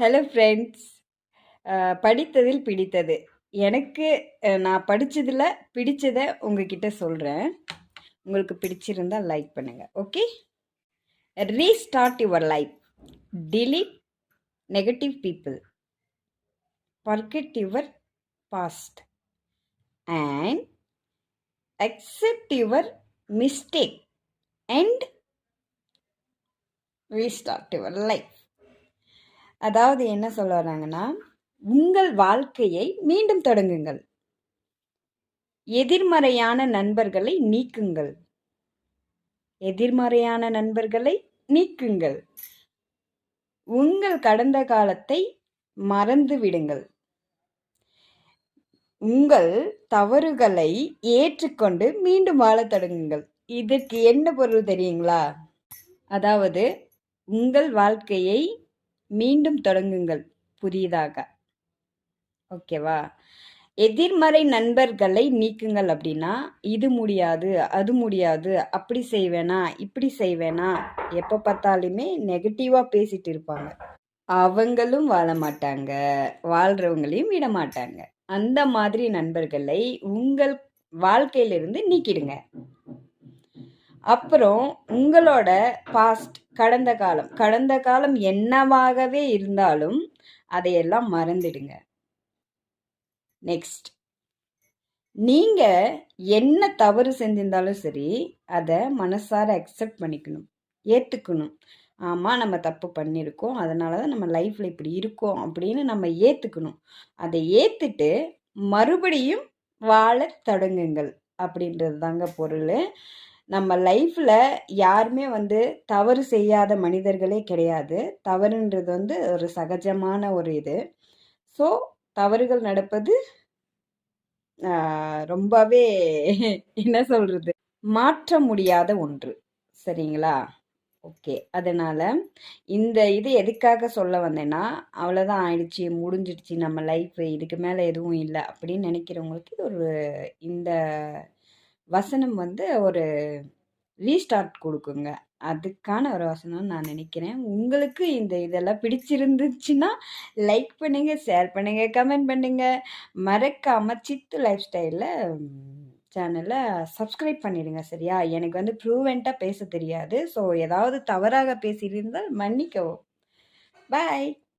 Hello friends. படித்ததில் பிடித்தது. எனக்கு நான் படிச்சதில் பிடிச்சதை உங்ககிட்ட சொல்கிறேன். உங்களுக்கு பிடிச்சிருந்தா லைக் பண்ணுங்கள். Okay. Restart your life. delete negative people. forget your past and accept your mistake and restart your life. அதாவது என்ன சொல்ல வராங்கன்னா, உங்கள் வாழ்க்கையை மீண்டும் தொடங்குங்கள். எதிர்மறையான நண்பர்களை நீக்குங்கள். எதிர்மறையான நண்பர்களை நீக்குங்கள். உங்கள் கடந்த காலத்தை மறந்து விடுங்கள். உங்கள் தவறுகளை ஏற்றுக்கொண்டு மீண்டும் வாழத் தொடங்குங்கள். இதற்கு என்ன பொருள் தெரியுங்களா? அதாவது உங்கள் வாழ்க்கையை மீண்டும் தொடங்குங்கள் புதியதாக. ஓகேவா? எதிர்மறை நண்பர்களை நீக்குங்கள் அப்படின்னா, இது முடியாது, அது முடியாது, அப்படி செய்வேனா, இப்படி செய்வேனா, எப்போ பார்த்தாலுமே நெகட்டிவாக பேசிட்டு இருப்பாங்க. அவங்களும் வாழ மாட்டாங்க, வாழ்கிறவங்களையும் விட மாட்டாங்க. அந்த மாதிரி நண்பர்களை உங்கள் வாழ்க்கையிலிருந்து நீக்கிடுங்க. அப்புறம் உங்களோட பாஸ்ட், கடந்த காலம் என்னவாகவே இருந்தாலும் அதையெல்லாம் மறந்துடுங்க. நெக்ஸ்ட், நீங்க என்ன தவறு செஞ்சிருந்தாலும் சரி, அதை மனசார அக்செப்ட் பண்ணிக்கணும், ஏற்றுக்கணும். ஆமாம், நம்ம தப்பு பண்ணியிருக்கோம், அதனால தான் நம்ம லைஃப்பில் இப்படி இருக்கோம் அப்படின்னு நம்ம ஏற்றுக்கணும். அதை ஏற்றுட்டு மறுபடியும் வாழ தொடங்குங்கள் அப்படின்றது தாங்க பொருள். நம்ம லைஃப்பில் யாருமே தவறு செய்யாத மனிதர்களே கிடையாது. தவறுன்றது ஒரு சகஜமான ஒரு இது. ஸோ தவறுகள் நடப்பது ரொம்பவே என்ன சொல்கிறது, மாற்ற முடியாத ஒன்று. சரிங்களா? ஓகே. அதனால் இந்த இது எதுக்காக சொல்ல வந்தேன்னா, அவ்வளோதான், ஆயிடுச்சு, முடிஞ்சிடுச்சு நம்ம லைஃப், இதுக்கு மேலே எதுவும் இல்லை அப்படின்னு நினைக்கிறவங்களுக்கு ஒரு இந்த வசனம் ஒரு ரீஸ்டார்ட் கொடுக்குங்க. அதுக்கான ஒரு வசனம் நான் நினைக்கிறேன். உங்களுக்கு இந்த இதெல்லாம் பிடிச்சிருந்துச்சுன்னா லைக் பண்ணுங்கள், ஷேர் பண்ணுங்கள், கமெண்ட் பண்ணுங்கள். மறக்காமல் சித்து லைஃப் ஸ்டைலில் சேனலை சப்ஸ்கிரைப் பண்ணிடுங்க. சரியா? எனக்கு ப்ளூவெண்ட்டாக பேச தெரியாது. ஸோ ஏதாவது தவறாக பேசியிருந்தால் மன்னிக்கவும். பாய்.